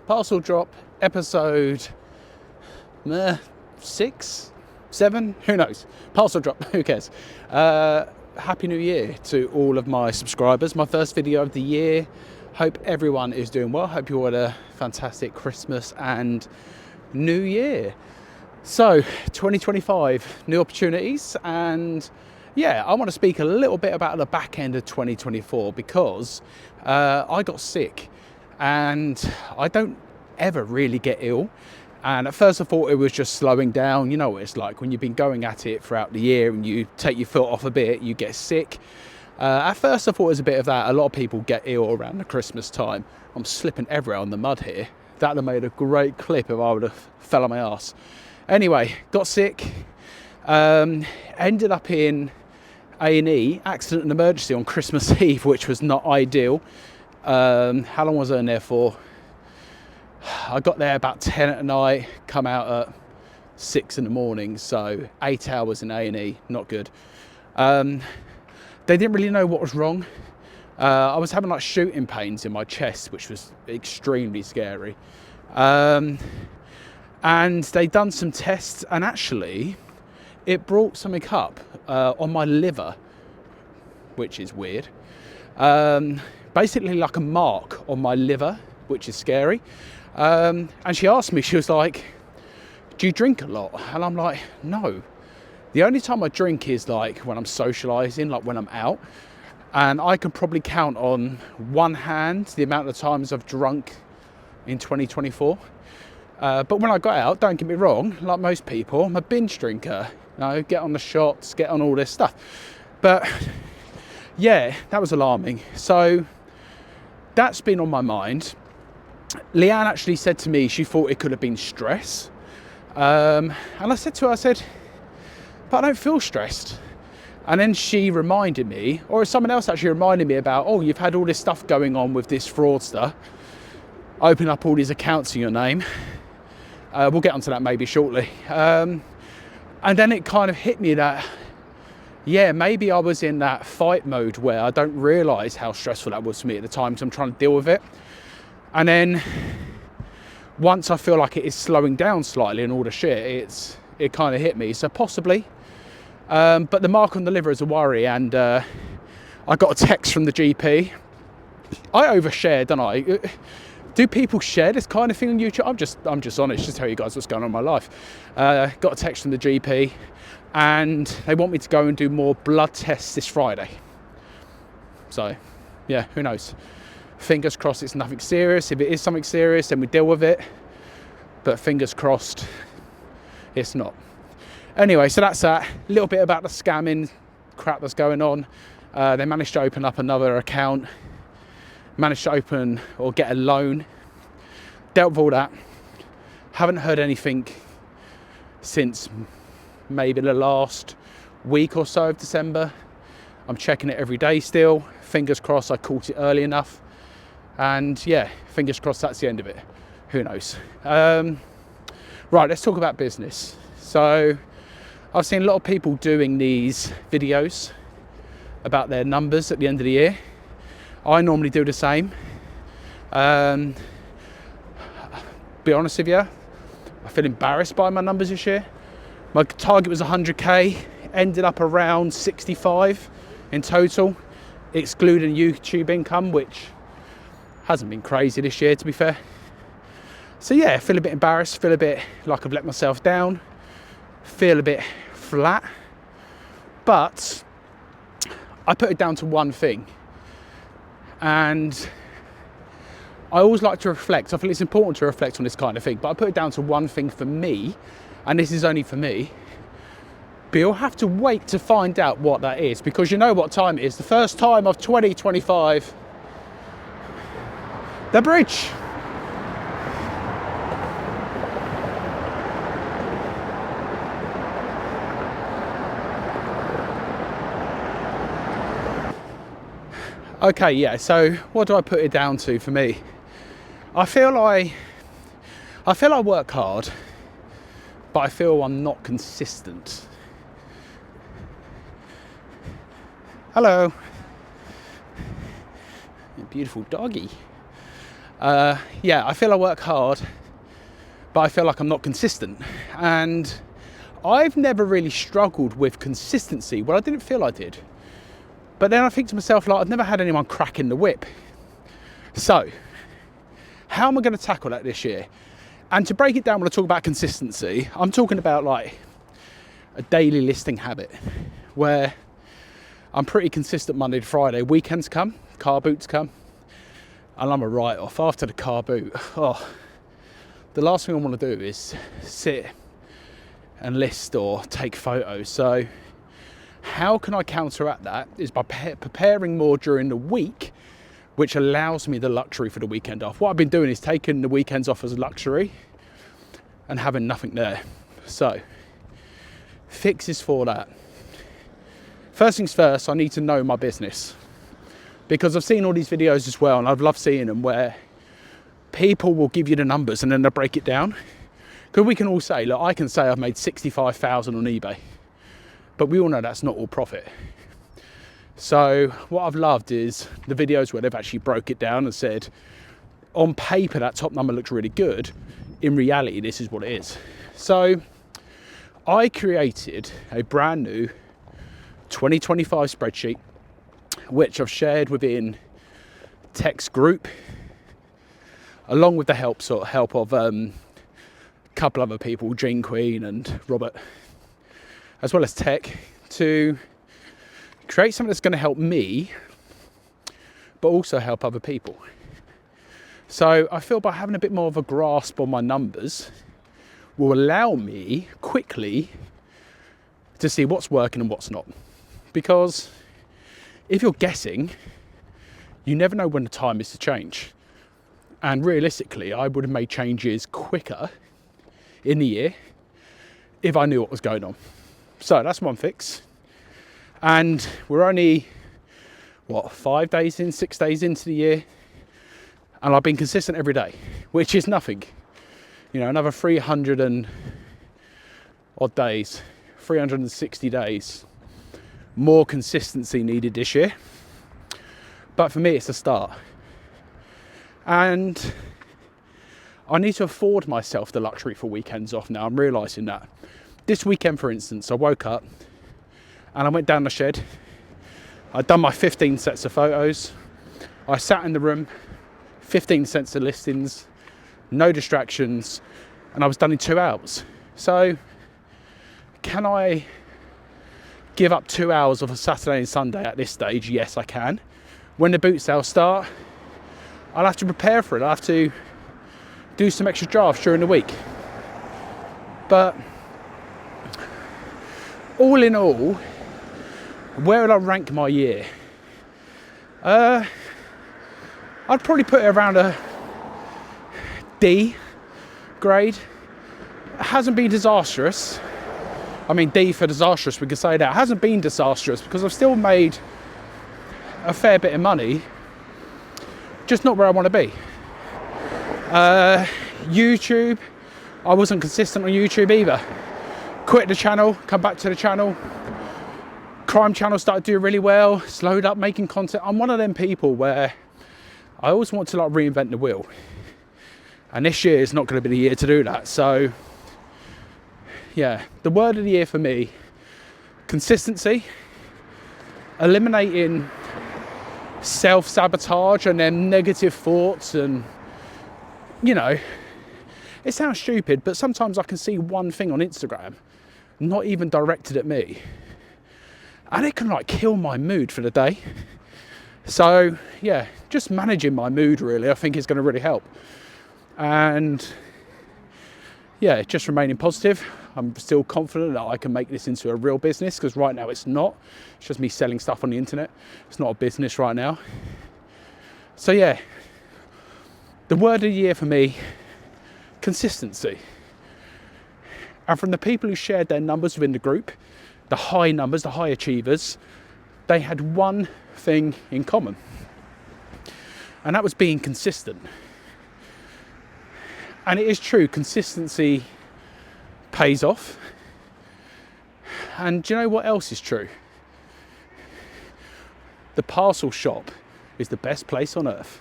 Parcel Drop episode 6, 7, who knows? Parcel Drop, who cares? Happy New Year to all of my subscribers. My first video of the year. Hope everyone is doing well. Hope you all had a fantastic Christmas and New Year. So 2025, new opportunities, and yeah, I want to speak a little bit about the back end of 2024 because I got sick, and I don't ever really get ill. And at first I thought it was just slowing down. You know what it's like when you've been going at it throughout the year and you take your foot off a bit, you get sick. At first I thought it was a bit of that. A lot of people get ill around the Christmas time. I'm slipping everywhere on the mud here. That would have made a great clip if I would have fell on my ass. Anyway, got sick, ended up in A&E, accident and emergency on Christmas Eve, which was not ideal. How long was I in there for? I got there about 10 at night, come out at 6 in the morning, so 8 hours in A&E, not good. They didn't really know what was wrong. I was having like shooting pains in my chest, which was extremely scary. And they'd done some tests, and actually it brought something up on my liver, which is weird. Basically like a mark on my liver, which is scary. And she asked me, she was like, do you drink a lot? And I'm like, no. The only time I drink is like when I'm socialising, like when I'm out. And I can probably count on one hand the amount of times I've drunk in 2024. But when I got out, don't get me wrong, like most people, I'm a binge drinker. You know, get on the shots, get on all this stuff. But yeah, that was alarming. So that's been on my mind. Leanne actually said to me she thought it could have been stress. And I said to her, I said, but I don't feel stressed. And then she reminded me, or someone else actually reminded me about, oh, you've had all this stuff going on with this fraudster, open up all these accounts in your name. We'll get onto that maybe shortly. And then it kind of hit me that, yeah, maybe I was in that fight mode where I don't realise how stressful that was for me at the time, because I'm trying to deal with it. And then once I feel like it is slowing down slightly and all the shit, it kind of hit me. So possibly. But the mark on the liver is a worry, and I got a text from the GP. I overshare, don't I? Do people share this kind of thing on YouTube? I'm just honest, just tell you guys what's going on in my life. Got a text from the GP, and they want me to go and do more blood tests this Friday. So, yeah, who knows? Fingers crossed it's nothing serious. If it is something serious, then we deal with it. But fingers crossed, it's not. Anyway, so that's that. A little bit about the scamming crap that's going on. They managed to open up another account. Managed to open or get a loan. Dealt with all that. Haven't heard anything since maybe the last week or so of December. I'm checking it every day still. Fingers crossed I caught it early enough. And yeah, fingers crossed that's the end of it. Who knows? Right, let's talk about business. So I've seen a lot of people doing these videos about their numbers at the end of the year. I normally do the same. Be honest with you, I feel embarrassed by my numbers this year. My target was 100k, ended up around 65 in total, excluding YouTube income, which hasn't been crazy this year, to be fair. So yeah, I feel a bit embarrassed, feel a bit like I've let myself down, feel a bit flat, but I put it down to one thing. And I always like to reflect. I feel it's important to reflect on this kind of thing, but I put it down to one thing for me, and this is only for me. But you'll have to wait to find out what that is, because you know what time it is. The first time of 2025. The bridge. Okay, yeah, so what do I put it down to for me? I feel I work hard, but I feel I'm not consistent. Hello. Beautiful doggy. Yeah, I feel I work hard, but I feel like I'm not consistent. And I've never really struggled with consistency. Well, I didn't feel I did. But then I think to myself, like, I've never had anyone cracking the whip. So, how am I going to tackle that this year? And to break it down, when I talk about consistency, I'm talking about like a daily listing habit where I'm pretty consistent Monday to Friday. Weekends come, car boots come, and I'm a write-off. After the car boot, the last thing I want to do is sit and list or take photos. So how can I counteract that is by preparing more during the week, which allows me the luxury for the weekend off. What I've been doing is taking the weekends off as a luxury and having nothing there. So fixes for that. First things first, I need to know my business, because I've seen all these videos as well, and I've loved seeing them where people will give you the numbers and then they'll break it down. Because we can all say, look, I can say I've made 65,000 on eBay, but we all know that's not all profit. So what I've loved is the videos where they've actually broke it down and said, on paper that top number looks really good, in reality this is what it is. So I created a brand new 2025 spreadsheet, which I've shared within text group, along with the help of a couple other people, Gene Queen and Robert, as well as tech, to create something that's going to help me, but also help other people. So I feel by having a bit more of a grasp on my numbers will allow me quickly to see what's working and what's not. Because if you're guessing, you never know when the time is to change. And realistically, I would have made changes quicker in the year if I knew what was going on. So that's one fix. And we're only, 6 days into the year. And I've been consistent every day, which is nothing. You know, another 300 and odd days, 360 days. More consistency needed this year. But for me, it's a start. And I need to afford myself the luxury for weekends off now. I'm realising that. This weekend, for instance, I woke up and I went down the shed. I'd done my 15 sets of photos. I sat in the room, 15 sets of listings, no distractions, and I was done in 2 hours. So can I give up 2 hours of a Saturday and Sunday at this stage? Yes, I can. When the boot sales start, I'll have to prepare for it. I'll have to do some extra drafts during the week. But all in all, where would I rank my year? I'd probably put it around a D grade. It hasn't been disastrous. I mean, D for disastrous, we could say that. It hasn't been disastrous because I've still made a fair bit of money, just not where I want to be. YouTube, I wasn't consistent on YouTube either. Quit the channel, come back to the channel. Crime channel started doing really well, slowed up making content. I'm one of them people where I always want to like reinvent the wheel. And this year is not going to be the year to do that. So yeah, the word of the year for me, consistency, eliminating self-sabotage and then negative thoughts. And you know, it sounds stupid, but sometimes I can see one thing on Instagram, not even directed at me, and it can like kill my mood for the day. So yeah, just managing my mood really, I think is going to really help. And yeah, just remaining positive. I'm still confident that I can make this into a real business, because right now it's not. It's just me selling stuff on the internet. It's not a business right now. So yeah, the word of the year for me, consistency. And from the people who shared their numbers within the group, the high numbers, the high achievers, they had one thing in common. And that was being consistent. And it is true, consistency pays off. And do you know what else is true? The parcel shop is the best place on earth.